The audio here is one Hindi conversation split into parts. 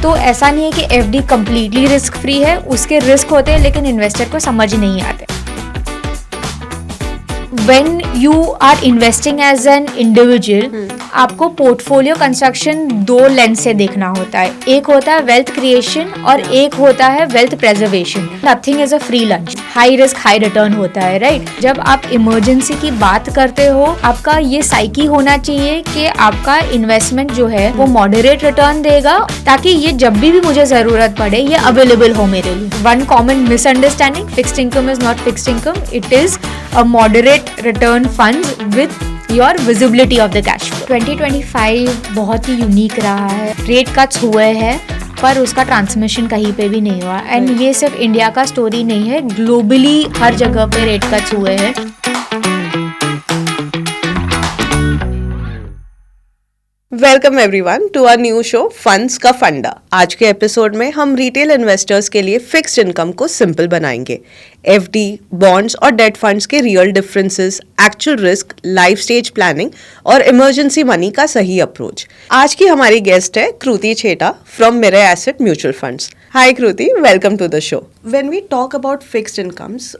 तो ऐसा नहीं है कि एफडी कम्प्लीटली रिस्क फ्री है, उसके रिस्क होते हैं लेकिन इन्वेस्टर को समझ नहीं आते। When you are investing as an individual, आपको पोर्टफोलियो कंस्ट्रक्शन दो लेंस से देखना होता है। एक होता है वेल्थ क्रिएशन और एक होता है wealth preservation. Nothing is a free lunch, high risk high return होता है, राइट। जब आप इमरजेंसी की बात करते हो, आपका ये साइकी होना चाहिए कि आपका इन्वेस्टमेंट जो है वो मॉडरेट रिटर्न देगा, ताकि ये जब भी मुझे जरूरत पड़े ये अवेलेबल हो मेरे लिए। One common misunderstanding, fixed income is not fixed income, it is a moderate return funds with your visibility of the cash flow। 2025 बहुत ही यूनिक रहा है। रेट कट्स हुए हैं पर उसका ट्रांसमिशन कहीं पे भी नहीं हुआ। एंड ये सिर्फ इंडिया का स्टोरी नहीं है, ग्लोबली हर जगह पे रेट कट्स हुए हैं। Welcome everyone to our new show funds का फंडा। आज के एपिसोड में हम रिटेल इन्वेस्टर्स के लिए फिक्स्ड इनकम को सिंपल बनाएंगे। एफडी, बॉन्ड्स और डेट फंड्स के real differences, actual risk, life stage planning और इमरजेंसी मनी का सही अप्रोच। आज की हमारी गेस्ट है Kruti Chheta from Mirae Asset mutual funds. Hi Kruti, welcome to the show. When we talk about fixed incomes,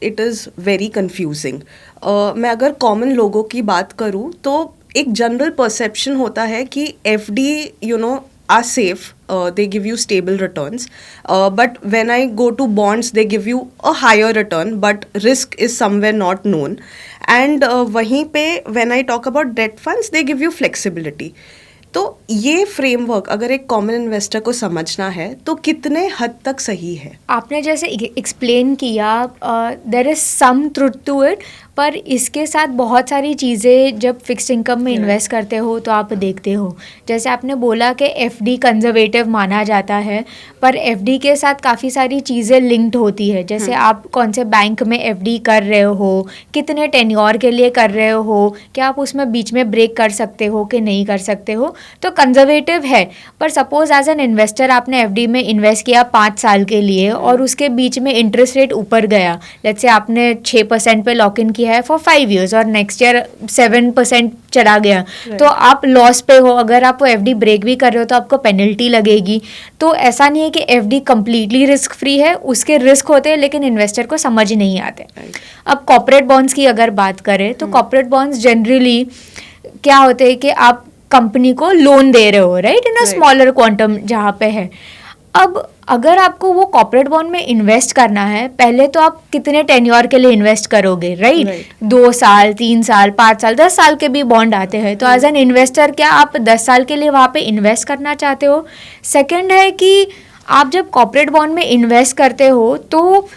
it is very confusing. मैं अगर कॉमन लोगों की बात करूँ तो एक जनरल परसेप्शन होता है कि FD are safe, they give you stable returns, but when I go to bonds they give you a higher return but risk is somewhere not known, and वहीं पे when I talk about debt funds they give you flexibility. तो ये फ्रेमवर्क अगर एक कॉमन इन्वेस्टर को समझना है तो कितने हद तक सही है? आपने जैसे एक्सप्लेन किया, there is some truth to it, पर इसके साथ बहुत सारी चीज़ें जब फिक्स्ड इनकम में इन्वेस्ट करते हो तो आप देखते हो। जैसे आपने बोला कि एफडी कंजर्वेटिव माना जाता है, पर एफडी के साथ काफ़ी सारी चीज़ें लिंक्ड होती है। जैसे आप कौन से बैंक में एफडी कर रहे हो, कितने टेन्योर के लिए कर रहे हो, क्या आप उसमें बीच में ब्रेक कर सकते हो कि नहीं कर सकते हो। तो कंजर्वेटिव है, पर सपोज एज एन इन्वेस्टर आपने एफडी में इन्वेस्ट किया 5 साल के लिए और उसके बीच में इंटरेस्ट रेट ऊपर गया, लेट्स से आपने 6% पे लॉक इन किया है फॉर 5 years और नेक्स्ट ईयर 7% चला गया, तो आप लॉस पे हो। अगर आप एफडी ब्रेक भी कर रहे हो तो आपको पेनल्टी लगेगी। तो ऐसा नहीं है कि एफडी कम्प्लीटली रिस्क फ्री है, उसके रिस्क होते हैं लेकिन इन्वेस्टर को समझ नहीं आते। अब कॉर्पोरेट बॉन्ड्स की अगर बात करें तो कॉर्पोरेट बॉन्ड्स जनरली क्या होते हैं कि आप कंपनी को लोन दे रहे हो, right, in a smaller quantum जहाँ पे है। अब अगर आपको वो कॉर्पोरेट बॉन्ड में इन्वेस्ट करना है, पहले तो आप कितने टेन्योर के लिए इन्वेस्ट करोगे, राइट? 2 साल, 3 साल, 5 साल, 10 साल के भी बॉन्ड आते हैं। तो एज एन इन्वेस्टर क्या आप 10 साल के लिए वहाँ पे इन्वेस्ट करना चाहते हो? सेकंड है कि आप जब कॉर्पोरेट बॉन्ड में इन्वेस्ट करते हो तो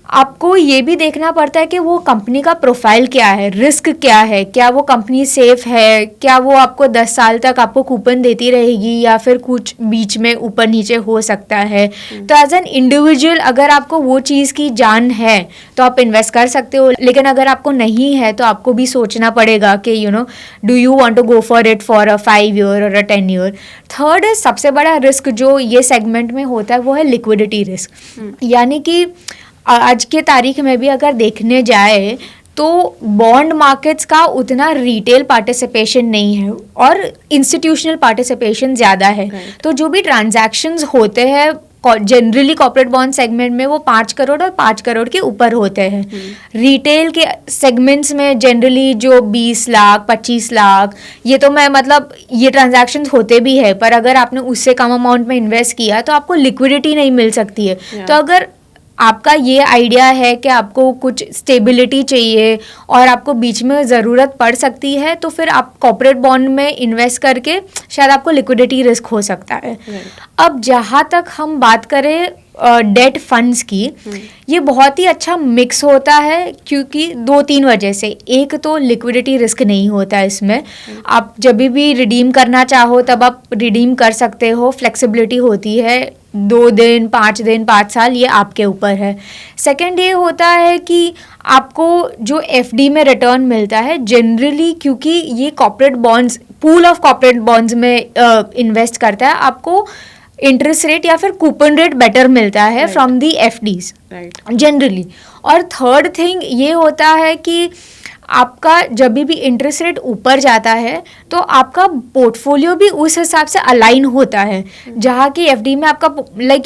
आपको ये भी देखना पड़ता है कि वो कंपनी का प्रोफाइल क्या है, रिस्क क्या है, क्या वो कंपनी सेफ है, क्या वो आपको 10 साल तक आपको कूपन देती रहेगी या फिर कुछ बीच में ऊपर नीचे हो सकता है। तो एज एन इंडिविजुअल अगर आपको वो चीज़ की जान है तो आप इन्वेस्ट कर सकते हो, लेकिन अगर आपको नहीं है तो आपको भी सोचना पड़ेगा कि do you want to go for it for a 5 year और अ 10 year। थर्ड है सबसे बड़ा रिस्क जो ये सेगमेंट में होता है वो है लिक्विडिटी रिस्क। यानी कि आज के तारीख में भी अगर देखने जाए तो बॉन्ड मार्केट्स का उतना रिटेल पार्टिसिपेशन नहीं है और इंस्टीट्यूशनल पार्टिसिपेशन ज़्यादा है। तो जो भी ट्रांजैक्शंस होते हैं जनरली कॉर्पोरेट बॉन्ड सेगमेंट में वो 5 करोड़ और 5 करोड़ के ऊपर होते हैं। रिटेल के सेगमेंट्स में जनरली जो 20 लाख 25 लाख ये तो मैं मतलब ये ट्रांजैक्शंस होते भी है, पर अगर आपने उससे कम अमाउंट में इन्वेस्ट किया तो आपको लिक्विडिटी नहीं मिल सकती है। तो अगर आपका ये आइडिया है कि आपको कुछ स्टेबिलिटी चाहिए और आपको बीच में ज़रूरत पड़ सकती है, तो फिर आप कॉर्पोरेट बॉन्ड में इन्वेस्ट करके शायद आपको लिक्विडिटी रिस्क हो सकता है। अब जहाँ तक हम बात करें डेट फंड्स की, ये बहुत ही अच्छा मिक्स होता है क्योंकि 2-3 वजह से। एक तो लिक्विडिटी रिस्क नहीं होता इसमें, आप जब भी रिडीम करना चाहो तब आप रिडीम कर सकते हो, फ्लेक्सिबिलिटी होती है, 2 दिन 5 दिन 5 साल ये आपके ऊपर है। सेकंड ये होता है कि आपको जो एफडी में रिटर्न मिलता है जनरली, क्योंकि ये corporate bonds pool of corporate bonds में इन्वेस्ट करता है, आपको इंटरेस्ट रेट या फिर कूपन रेट बेटर मिलता है फ्रॉम दी एफडीज जनरली। और थर्ड थिंग ये होता है कि आपका जब भी इंटरेस्ट रेट ऊपर जाता है तो आपका पोर्टफोलियो भी उस हिसाब से अलाइन होता है, जहाँ की एफडी में आपका लाइक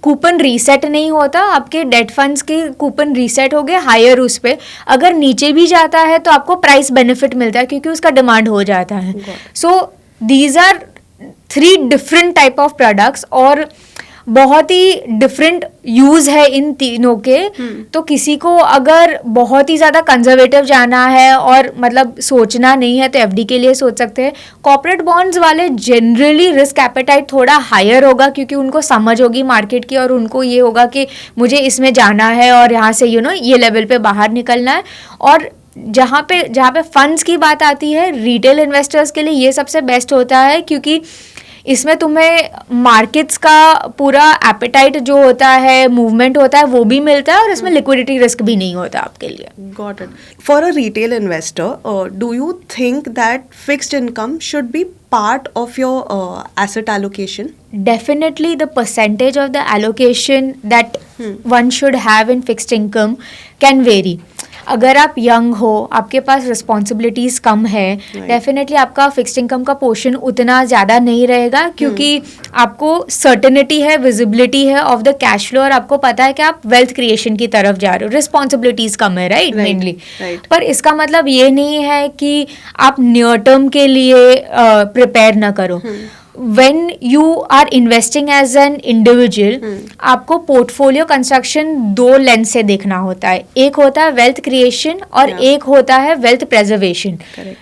कूपन रीसेट नहीं होता, आपके डेट फंड्स के कूपन रीसेट हो गए हायर उस पर, अगर नीचे भी जाता है तो आपको प्राइस बेनिफिट मिलता है क्योंकि उसका डिमांड हो जाता है. So these are 3 different type of products और बहुत ही डिफरेंट यूज है इन तीनों के. तो किसी को अगर बहुत ही ज़्यादा कंजर्वेटिव जाना है और मतलब सोचना नहीं है तो एफडी के लिए सोच सकते हैं. कॉर्पोरेट बॉन्ड्स वाले जनरली रिस्क एपेटाइट थोड़ा हायर होगा क्योंकि उनको समझ होगी मार्केट की और उनको ये होगा कि मुझे इसमें जाना है और यहाँ से ये लेवल पे बाहर निकलना है. और जहाँ पे फंड्स की बात आती है, रिटेल इन्वेस्टर्स के लिए ये सबसे बेस्ट होता है क्योंकि इसमें तुम्हें मार्केट्स का पूरा एपेटाइट जो होता है, मूवमेंट होता है, वो भी मिलता है और इसमें लिक्विडिटी रिस्क भी नहीं होता आपके लिए. Got it. For a retail investor, do you think that fixed income should be part of your asset allocation? Definitely the percentage of the allocation that one should have in fixed income can vary. अगर आप यंग हो, आपके पास रिस्पॉन्सिबिलिटीज़ कम है, डेफिनेटली आपका फिक्स्ड इनकम का पोर्शन उतना ज़्यादा नहीं रहेगा क्योंकि आपको सर्टेनिटी है, विजिबिलिटी है ऑफ द कैश फ्लो और आपको पता है कि आप वेल्थ क्रिएशन की तरफ जा रहे हो. रिस्पॉन्सिबिलिटीज़ कम है, राइट, मेनली. पर इसका मतलब ये नहीं है कि आप नियर टर्म के लिए प्रिपेयर ना करो. when you are investing as an individual, आपको पोर्टफोलियो कंस्ट्रक्शन 2 लेंस से देखना होता है. एक होता है वेल्थ क्रिएशन और एक होता है वेल्थ प्रेजर्वेशन.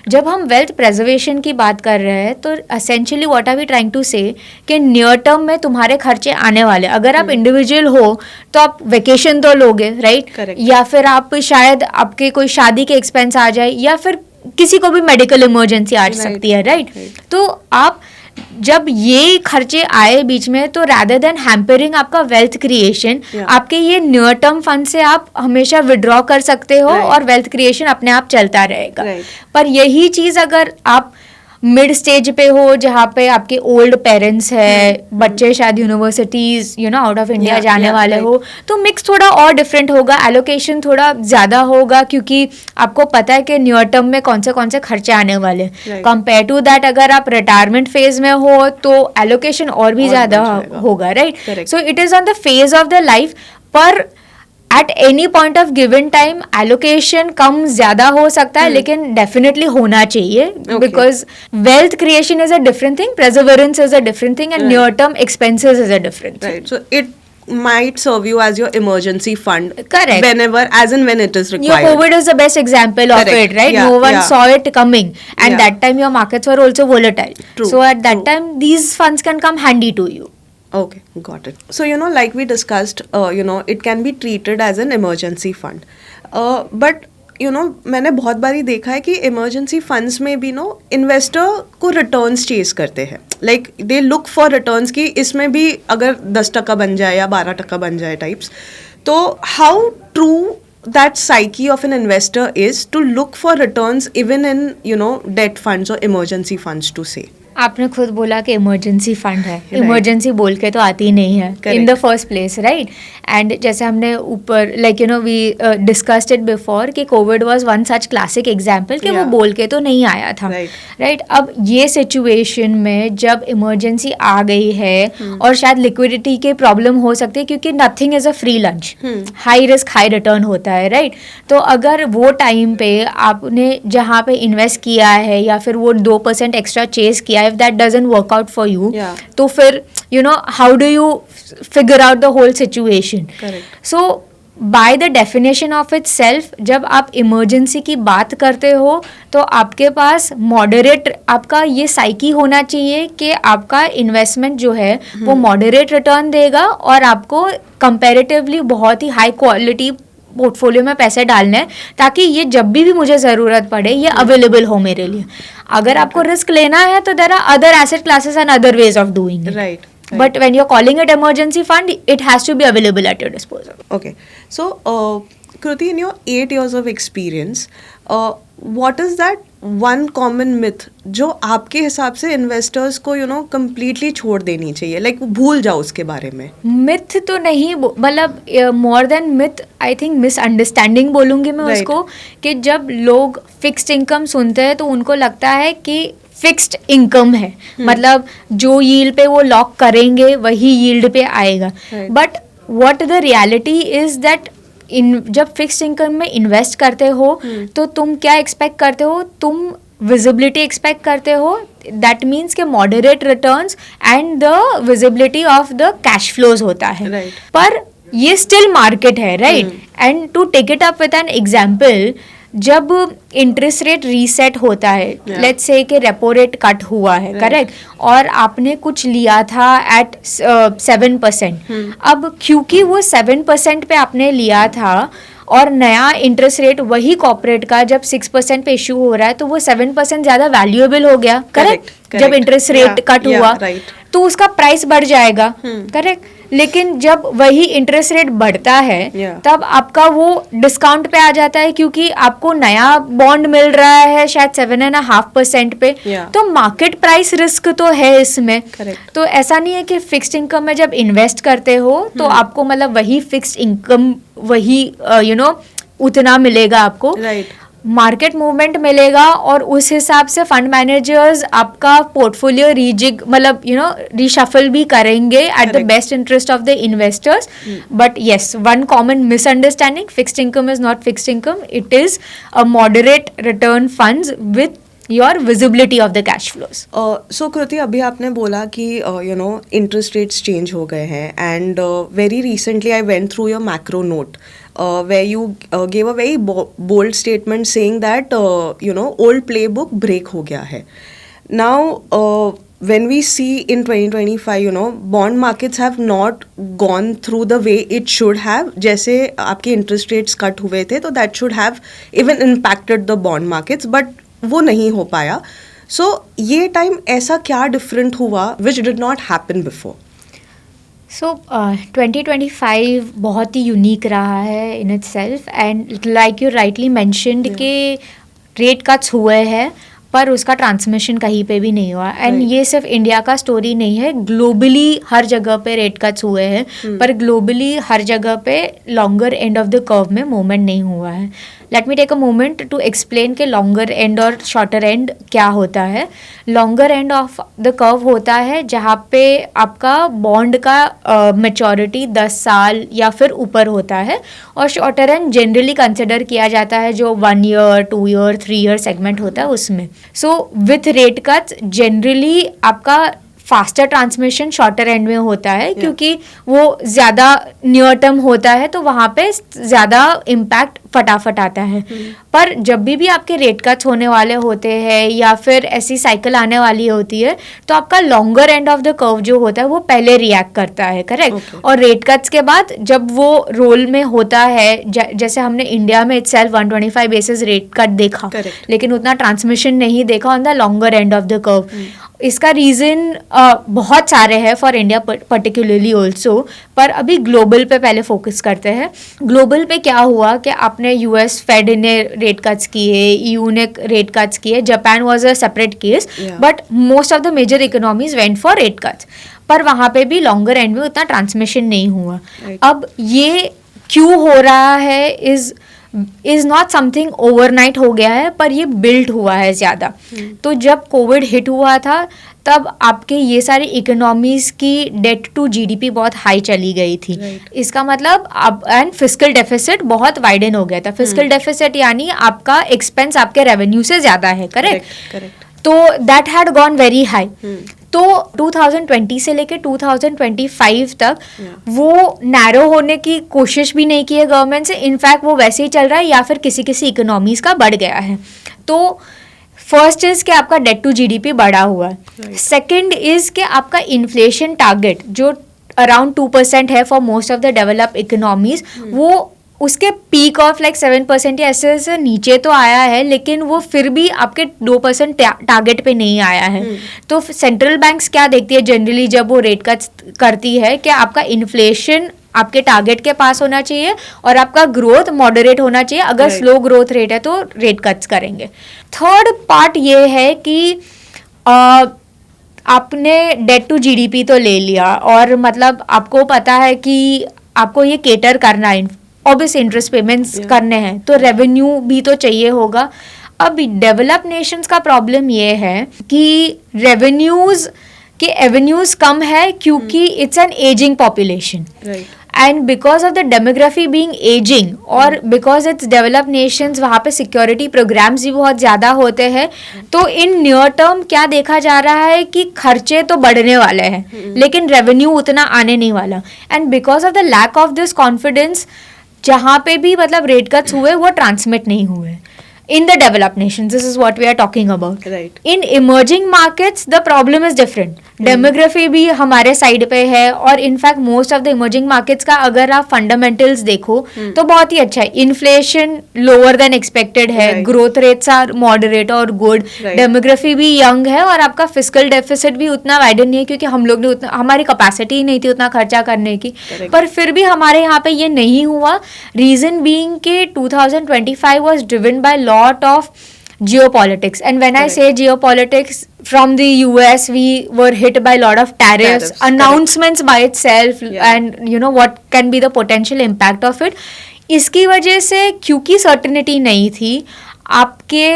जब हम वेल्थ प्रेजर्वेशन की बात कर रहे हैं तो essentially what are we trying to say कि नियर टर्म में तुम्हारे खर्चे आने वाले. अगर आप इंडिविजुअल हो तो आप वेकेशन तो लोगे, राइट, या फिर आप शायद आपके कोई शादी के एक्सपेंस आ जाए या फिर किसी को भी मेडिकल इमरजेंसी आ सकती है, राइट. तो आप जब ये खर्चे आए बीच में तो रादर देन हैम्परिंग आपका वेल्थ क्रिएशन, आपके ये नियर टर्म फंड से आप हमेशा विड्रॉ कर सकते हो और वेल्थ क्रिएशन अपने आप चलता रहेगा. पर यही चीज़ अगर आप मिड स्टेज पे हो जहाँ पे आपके ओल्ड पेरेंट्स है, बच्चे शायद यूनिवर्सिटीज आउट ऑफ इंडिया जाने वाले हो, तो मिक्स थोड़ा और डिफरेंट होगा, एलोकेशन थोड़ा ज़्यादा होगा क्योंकि आपको पता है कि नियर टर्म में कौन से खर्चे आने वाले. कंपेयर टू दैट अगर आप रिटायरमेंट फेज में हो तो एलोकेशन और भी ज़्यादा होगा, right. So it is on the phase of the life. पर at any point of given time allocation कम ज्यादा हो सकता है, लेकिन डेफिनेटली होना चाहिए because wealth creation is a different thing, preservation is a different thing and near term expenses is a different thing. So it might serve you as your emergency fund. Correct. Whenever, as and when it is required. Your COVID is the best example of it, right? No one saw it coming, and that time your markets were also volatile. True. So at that time, these funds can come handy to you. Okay, got it. So, like we discussed, it can be treated as an emergency fund. But, मैंने बहुत बारी देखा है कि इमरजेंसी फंड्स में भी इन्वेस्टर को रिटर्न्स चेज करते हैं. Like they look for returns की इसमें भी अगर 10% बन जाए या 12% बन जाए टाइप्स. तो how true that psyche of an investor is to look for returns even in debt funds or emergency funds to say. आपने खुद बोला कि इमरजेंसी फंड है, इमरजेंसी बोल के तो आती नहीं है in the first place, right. And जैसे हमने ऊपर वी डिस्कस्ड इट बिफोर कि Covid was one such classic example कि वो बोल के तो नहीं आया था, राइट. अब ये सिचुएशन में जब इमरजेंसी आ गई है और शायद लिक्विडिटी के प्रॉब्लम हो सकती है क्योंकि nothing is a free lunch, high risk high return होता है, राइट. तो अगर वो टाइम पे आपने जहाँ पे इन्वेस्ट किया है या फिर वो 2% एक्स्ट्रा चेज किया, if that doesn't work out for you, तो फिर how do you figure out the whole situation? Correct. So by the definition of itself, जब आप इमरजेंसी की बात करते हो तो आपके पास मॉडरेट आपका ये साइकी होना चाहिए कि आपका इन्वेस्टमेंट जो है वो मॉडरेट रिटर्न देगा और आपको कंपैरेटिवली बहुत ही हाई क्वालिटी पोर्टफोलियो में पैसे डालने हैं ताकि ये जब भी मुझे ज़रूरत पड़े ये अवेलेबल हो मेरे लिए. अगर आपको रिस्क लेना है तो there are other asset classes and other ways of doing it, right. But when you're calling it emergency fund, it has to be available at your disposal. Okay. So, Kruti, in your 8 years of experience, what is that one common myth जो आपके हिसाब से इन्वेस्टर्स को कंप्लीटली छोड़ देनी चाहिए, लाइक भूल जाओ उसके बारे में? मिथ तो नहीं, मतलब more than myth I think misunderstanding बोलूँगी मैं Right. उसको, कि जब लोग फिक्स्ड इनकम सुनते हैं तो उनको लगता है कि फिक्स्ड इनकम है, मतलब जो यील्ड पे वो लॉक करेंगे वही यील्ड पे आएगा. Right. But what the reality is that जब फिक्स्ड इनकम में इन्वेस्ट करते हो तो तुम क्या एक्सपेक्ट करते हो? तुम विजिबिलिटी एक्सपेक्ट करते हो. दैट मीन्स के moderate returns and the visibility of the cash flows होता है. Right. पर ये स्टिल मार्केट है, right? And to take it up with an example, जब इंटरेस्ट रेट रीसेट होता है, लेट्स से कि रेपो रेट कट हुआ है, करेक्ट, और आपने कुछ लिया था एट 7%. अब क्योंकि वो 7% पे आपने लिया था और नया इंटरेस्ट रेट वही कॉर्पोरेट का जब 6% पे इशू हो रहा है, तो वो 7% ज़्यादा वैल्यूएबल हो गया, करेक्ट? जब इंटरेस्ट रेट कट हुआ तो उसका प्राइस बढ़ जाएगा, करेक्ट? लेकिन जब वही इंटरेस्ट रेट बढ़ता है तब आपका वो डिस्काउंट पे आ जाता है, क्योंकि आपको नया बॉन्ड मिल रहा है शायद 7.5% पे. तो मार्केट प्राइस रिस्क तो है इसमें. तो ऐसा नहीं है कि फिक्स्ड इनकम में जब इन्वेस्ट करते हो तो आपको मतलब वही फिक्स्ड इनकम वही उतना मिलेगा आपको. मार्केट मूवमेंट मिलेगा और उस हिसाब से फंड मैनेजर्स आपका पोर्टफोलियो रीजिग मतलब रीशफल भी करेंगे at the best interest of the investors. But yes, one common misunderstanding, fixed income is not fixed income, it is a moderate return funds with your visibility of the cash flows. So Kruti, अभी आपने बोला कि इंटरेस्ट रेट्स चेंज हो गए हैं, and very recently I went through your macro note where you gave a very bold statement saying that old playbook break हो गया है. Now when we see in 2025 bond markets have not gone through the way it should have. जैसे आपके interest rates cut हुए थे तो that should have even impacted the bond markets, but वो नहीं हो पाया. So ये टाइम ऐसा क्या डिफरेंट हुआ which did not happen before? सो 2025 बहुत ही यूनिक रहा है in it self, and like you rightly mentioned कि रेट कट्स हुए हैं पर उसका ट्रांसमिशन कहीं पे भी नहीं हुआ. एंड ये सिर्फ इंडिया का स्टोरी नहीं है, ग्लोबली हर जगह पे रेट कट्स हुए हैं, पर ग्लोबली हर जगह पे longer end of the curve में मूवमेंट नहीं हुआ है. Let me take a moment to explain के लॉन्गर एंड और शॉर्टर एंड क्या होता है. Longer end of the curve होता है जहाँ पे आपका बॉन्ड का मैच्योरिटी 10 साल या फिर ऊपर होता है, और शॉर्टर एंड जनरली कंसिडर किया जाता है जो 1 ईयर 2 ईयर 3 ईयर सेगमेंट होता है उसमें. So with rate cuts generally आपका फास्टर ट्रांसमिशन शॉर्टर एंड में होता है, क्योंकि वो ज़्यादा नियर टर्म होता है तो वहाँ पे ज़्यादा इम्पैक्ट फटाफट आता है. पर जब भी आपके रेट कट्स होने वाले होते हैं या फिर ऐसी साइकिल आने वाली होती है तो आपका longer end of the curve जो होता है वो पहले रिएक्ट करता है, करेक्ट? और रेट कट्स के बाद जब वो रोल में होता है, जैसे हमने इंडिया में इटसेल्फ 125 बेसिस रेट कट देखा, लेकिन उतना ट्रांसमिशन नहीं देखा on the longer end of the curve. इसका रीज़न बहुत सारे हैं फॉर इंडिया पर्टिकुलरली ऑल्सो, पर अभी ग्लोबल पे पहले फोकस करते हैं. ग्लोबल पे क्या हुआ कि आपने यूएस फेड ने रेट कट्स किए, ईयू ने रेट कट्स किए, Japan was a separate case, but most of the major economies went for rate cuts. पर वहाँ पे भी लॉन्गर एंड में उतना ट्रांसमिशन नहीं हुआ. अब ये क्यों हो रहा है इज़ नॉट समथिंग ओवरनाइट हो गया है, पर ये बिल्ड हुआ है ज़्यादा. तो जब कोविड हिट हुआ था तब आपके ये सारी इकोनॉमीज़ की डेट टू जीडीपी बहुत हाई चली गई थी. इसका मतलब एंड फिस्कल डेफिसिट बहुत वाइडन हो गया था. फिस्कल डेफिसिट यानी आपका एक्सपेंस आपके रेवेन्यू से ज़्यादा है, करेक्ट? तो that had gone very high. तो 2020 से लेके 2025 तक वो नैरो होने की कोशिश भी नहीं की है गवर्नमेंट से. इनफैक्ट वो वैसे ही चल रहा है या फिर किसी किसी इकोनॉमीज का बढ़ गया है. तो फर्स्ट इज कि आपका डेट टू जीडीपी बढ़ा हुआ है. सेकंड इज कि आपका इन्फ्लेशन टारगेट जो अराउंड 2% है for most of the developed economies, वो उसके पीक ऑफ लाइक 7% या ऐसे नीचे तो आया है, लेकिन वो फिर भी आपके 2% टारगेट पे नहीं आया है. तो सेंट्रल बैंक्स क्या देखती है जनरली जब वो रेट कट करती है कि आपका इन्फ्लेशन आपके टारगेट के पास होना चाहिए और आपका ग्रोथ मॉडरेट होना चाहिए. अगर स्लो ग्रोथ रेट है तो रेट कट्स करेंगे. थर्ड पार्ट ये है कि आपने डेट टू जीडीपी तो ले लिया और मतलब आपको पता है कि आपको ये केटर करना है, ऑब्वियस इंटरेस्ट पेमेंट्स करने हैं, तो रेवेन्यू भी तो चाहिए होगा. अब डेवलप नेशंस का प्रॉब्लम ये है कि रेवेन्यूज के एवेन्यूज कम है क्योंकि it's an ageing population. And because of the demography being ageing और बिकॉज इट्स डेवलप नेशंस, वहाँ पे सिक्योरिटी प्रोग्राम्स भी बहुत ज़्यादा होते हैं. तो इन नियर टर्म क्या देखा जा रहा है कि खर्चे तो बढ़ने वाले हैं लेकिन रेवेन्यू उतना आने नहीं वाला. And because of the lack of this confidence, जहाँ पे भी मतलब रेट कट्स हुए वो ट्रांसमिट नहीं हुए. In the developed nations, this is what we are talking about. Right. In emerging markets, the problem is different. Demography भी हमारे साइड पे है और in fact most of the emerging markets का अगर आप फंडामेंटल्स देखो तो बहुत ही अच्छा है. इन्फ्लेशन लोअर देन एक्सपेक्टेड है, ग्रोथ रेट्स आर मॉडरेट और गुड, डेमोग्राफी भी यंग है और आपका फिस्कल डेफिसिट भी उतना वाइडन नहीं है क्योंकि हम लोग ने उतना, हमारी कैपेसिटी ही नहीं थी उतना खर्चा करने की. पर फिर भी हमारे यहाँ पे ये नहीं हुआ. रीजन बीइंग के 2025 was driven by lot of geopolitics, and when I say geopolitics, from the US we were hit by a lot of tariffs announcements by itself, and you know what can be the potential impact of it. इसकी वजह से क्योंकि सर्टेनिटी नहीं थी, आपके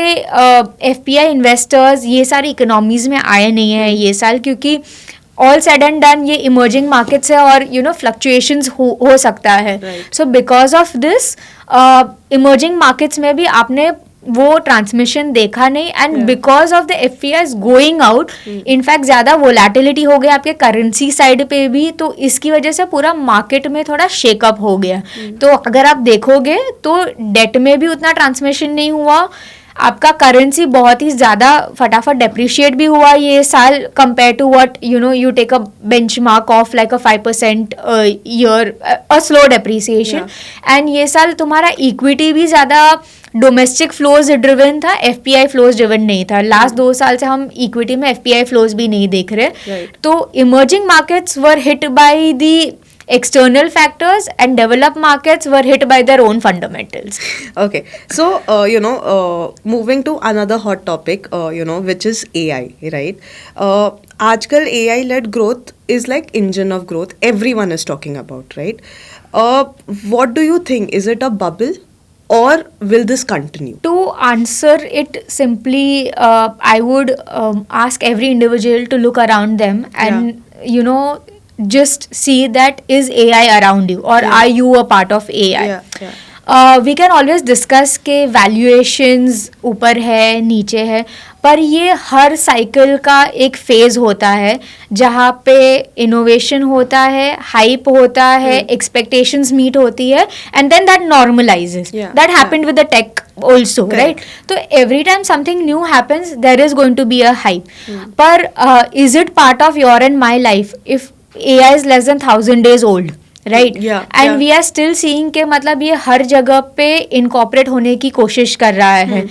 FPI इन्वेस्टर्स ये सारी इकोनॉमीज में आए नहीं है ये साल, क्योंकि ऑल सेड एंड डन ये इमर्जिंग मार्केट्स है और यू नो फ्लक्चुएशंस हो सकता है. So because of this emerging markets में भी आपने वो ट्रांसमिशन देखा नहीं. And because of the FPIs going out, in fact ज़्यादा वोलेटिलिटी हो गया आपके करेंसी साइड पे भी, तो इसकी वजह से पूरा मार्केट में थोड़ा शेकअप हो गया. तो अगर आप देखोगे तो डेट में भी उतना ट्रांसमिशन नहीं हुआ, आपका करेंसी बहुत ही ज़्यादा फटाफट डेप्रिशिएट भी हुआ ये साल compare to what you know you take a benchmark of like a 5% year, a slow depreciation. And ये साल तुम्हारा इक्विटी भी ज़्यादा डोमेस्टिक फ्लोज ड्रिवन था, FPI फ्लोज ड्रिवन नहीं था. लास्ट 2 साल से हम इक्विटी में FPI फ्लोज भी नहीं देख रहे. तो emerging markets were hit by the external factors and developed markets were hit by their own fundamentals. Okay, so moving to another hot topic, which is AI, right? Aajkal AI led growth is like engine of growth, everyone is talking about, right? What do you think, is it a bubble or will this continue? To answer it simply, I would ask every individual to look around them and just see that is AI around you or are you a part of AI? We can always discuss के valuations ऊपर है नीचे है, पर ये हर साइकिल का एक फेज होता है जहाँ पे इनोवेशन होता है, हाइप होता है, एक्सपेक्टेशंस मीट होती है and then that normalizes. That happened with the tech also, right? So every time something new happens there is going to be a hype. पर is it part of your and my life if AI is less than 1000 days old, right? And we are still seeing के मतलब ये हर जगह पे इनकॉर्पोरेट होने की कोशिश कर रहा है.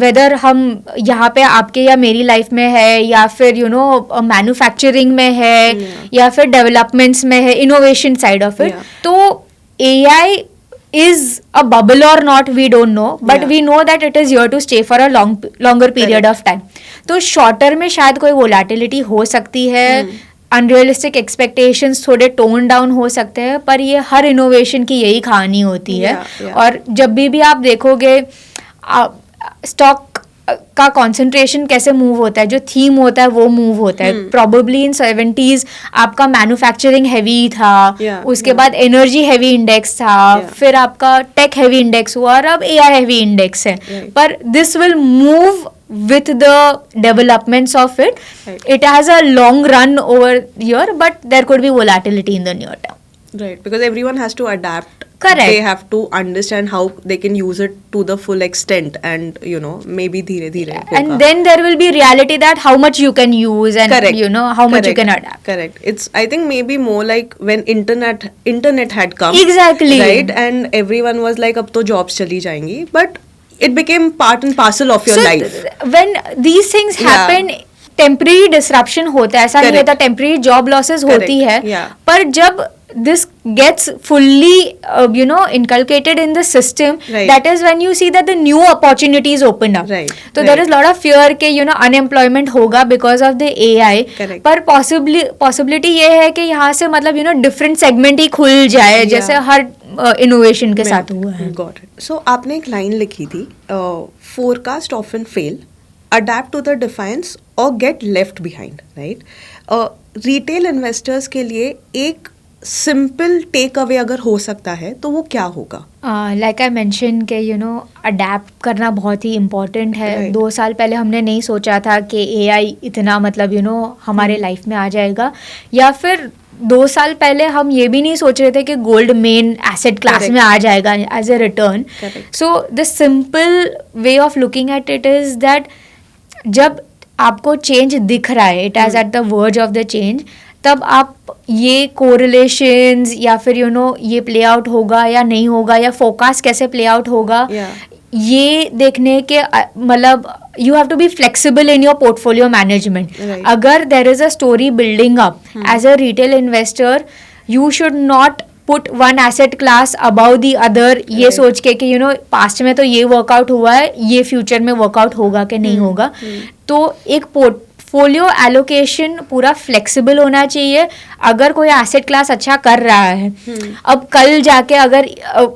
वेदर हम यहाँ पे आपके या मेरी लाइफ में है या फिर मैन्युफैक्चरिंग में है या फिर डेवलपमेंट्स में है, इनोवेशन साइड ऑफ इट. तो AI is a bubble or not, we don't know, but we know that it is here to stay for a longer period of time. तो शॉर्टर में शायद कोई वोलेटिलिटी हो सकती है, अनरियलिस्टिक एक्सपेक्टेशंस थोड़े टोन डाउन हो सकते हैं, पर ये हर इनोवेशन की यही कहानी होती है. और जब भी आप देखोगे स्टॉक का कंसंट्रेशन कैसे मूव होता है, जो थीम होता है वो मूव होता है. प्रोबेबली इन 70s आपका मैन्युफैक्चरिंग हैवी था, उसके बाद एनर्जी हैवी इंडेक्स था, फिर आपका टेक हैवी इंडेक्स हुआ और अब AI हैवी इंडेक्स है. पर this will move with the developments of it. It has a long run over here, but there could be volatility in the near term. Right, because everyone has to adapt. Correct. They have to understand how they can use it to the full extent and maybe dheere and then there will be reality that how much you can use and how much you can adapt. Correct. It's, I think, maybe more like when internet had come. Exactly. Right, and everyone was like ab to jobs chali jayengi, but it became part and parcel of your life. When these things happen, temporary disruption होता है, ऐसा नहीं होता. टेम्परेरी जॉब लॉसेस होती है, पर जब this gets fully inculcated in the system, Right. that is when you see that the new opportunities open up. Right, So right. there is lot of fear के unemployment होगा because of the AI. Correct. पर possibility ये है कि यहाँ से मतलब different segment ही खुल जाए, Yeah. जैसे हर innovation के साथ हुआ है. Got it. So आपने एक लाइन लिखी थी, forecast often fail, adapt to the defiance or get left behind, right? Retail investors के लिए एक सिंपल टेक अवे अगर हो सकता है तो वो क्या होगा? लाइक आई मेंशन के अडेप्ट करना बहुत ही इम्पोर्टेंट है. Right. 2 साल पहले हमने नहीं सोचा था कि AI इतना मतलब हमारे लाइफ में आ जाएगा, या फिर 2 साल पहले हम ये भी नहीं सोच रहे थे कि gold main asset class Correct. में आ जाएगा as a return. Correct. So the simple way of looking at it is that जब आपको चेंज दिख रहा है, it as at the verge of the change, तब आप ये कोरिलेशंस या फिर ये प्ले आउट होगा या नहीं होगा, या फोकास्ट कैसे प्ले आउट होगा, Yeah. ये देखने के मतलब you have to be flexible in your portfolio management. Right. अगर there is a story building up as a retail investor, you should not put one asset class above the other, ये Right. सोच के कि पास्ट में तो ये वर्कआउट हुआ है, ये फ्यूचर में वर्कआउट होगा कि नहीं होगा. तो एक पोर्टफोलियो एलोकेशन पूरा फ्लेक्सिबल होना चाहिए. अगर कोई एसेट क्लास अच्छा कर रहा है, अब कल जाके अगर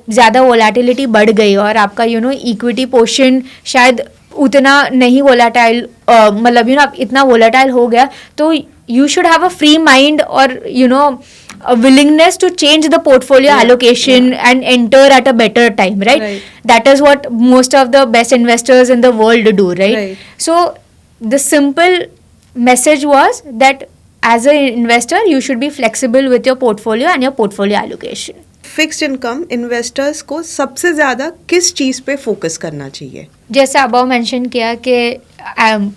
ज़्यादा वोलेटिलिटी बढ़ गई और आपका इक्विटी पोर्शन शायद उतना नहीं वोलेटाइल, मतलब इतना वोलेटाइल हो गया, तो you should have a free mind or a willingness to change the portfolio allocation and enter at a better time, right? That is what most of the best investors in the world do, right? So the simple message was that as an investor you should be flexible with your portfolio and your portfolio allocation. Fixed income investors को सबसे ज़्यादा किस चीज़ पे फोकस करना चाहिए? जैसे अबाव मेंशन किया कि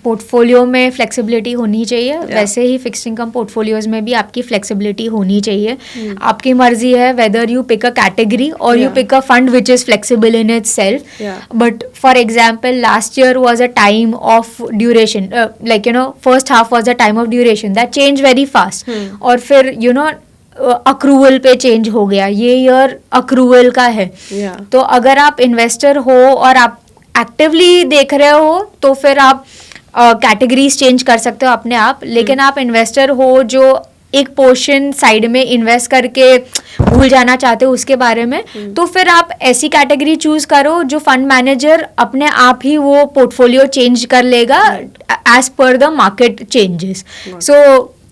पोर्टफोलियो में फ्लेक्सिबिलिटी होनी चाहिए, वैसे ही फिक्स्ड इनकम पोर्टफोलियोज में भी आपकी फ्लेक्सिबिलिटी होनी चाहिए. आपकी मर्जी है whether you pick a category और you pick a fund which is flexible in itself. But for example last year was a time of duration, like first half was a time of duration that change very fast, और फिर अक्रूवल पे चेंज हो गया. ये ईयर अक्रूवल का है. तो अगर आप इन्वेस्टर हो और आप एक्टिवली देख रहे हो तो फिर आप कैटेगरीज चेंज कर सकते हो अपने आप. लेकिन आप इन्वेस्टर हो जो एक पोर्शन साइड में इन्वेस्ट करके भूल जाना चाहते हो उसके बारे में, तो फिर आप ऐसी कैटेगरी चूज करो जो फंड मैनेजर अपने आप ही वो पोर्टफोलियो चेंज कर लेगा as per the market changes. So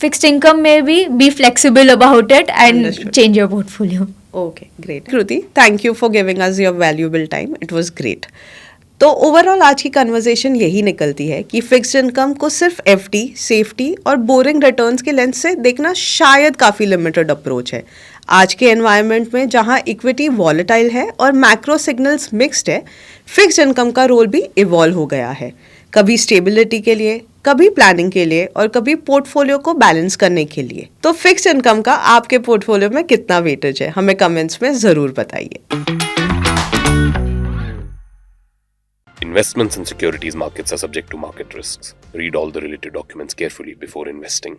fixed income may be flexible about it and Understood. change your portfolio. Okay, great. Kruti, thank you for giving us your valuable time. It was great. तो ओवरऑल आज की कन्वर्सेशन यही निकलती है कि फिक्स्ड इनकम को सिर्फ एफडी, सेफ्टी और बोरिंग रिटर्न्स के लेंस से देखना शायद काफ़ी लिमिटेड अप्रोच है. आज के एनवायरनमेंट में जहां इक्विटी वॉलेटाइल है और मैक्रो सिग्नल्स मिक्स्ड है, फिक्स्ड इनकम का रोल भी इवॉल्व हो गया है. कभी स्टेबिलिटी के लिए, कभी प्लानिंग के लिए और कभी पोर्टफोलियो को बैलेंस करने के लिए. तो फिक्स्ड इनकम का आपके पोर्टफोलियो में कितना वेटेज है, हमें कमेंट्स में ज़रूर बताइए. Investments in securities markets are subject to market risks. Read all the related documents carefully before investing.